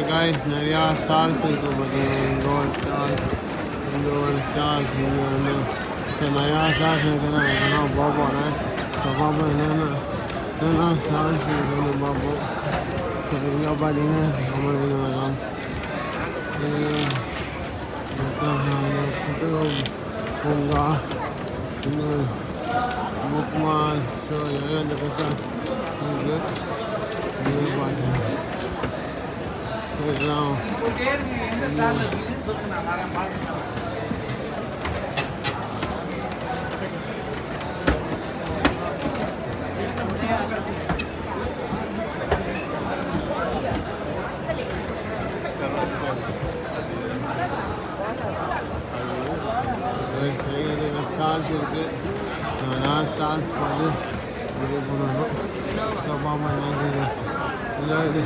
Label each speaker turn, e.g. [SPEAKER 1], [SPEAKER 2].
[SPEAKER 1] guys நிறையா stalls இருக்குது பார்த்தீங்கன்னா இங்கே ஒரு ஸ்டால் இங்கே ஒரு ஸ்டால்ஸ் இங்கே வந்து நிறையா ஸ்டால்ஸ் இருக்குன்னா நான் போனேன் இப்போ பார்ப்போம் என்னென்ன ஸ்டால்ஸ் இருக்குன்னு பார்ப்போம் இங்கே பார்த்தீங்கன்னா நம்மளுக்கு வரும் பூங்கா இன்னும் புக் மால் ஸோ நிறைய பக்கம் இருக்குது இங்கே பார்த்தீங்கன்னா இதெல்லாம் ஸ்டால்ஸ் இருக்குது நான் ஸ்டால்ஸ் பார்த்து இது பண்ணணும் பாப்பா என்ன இது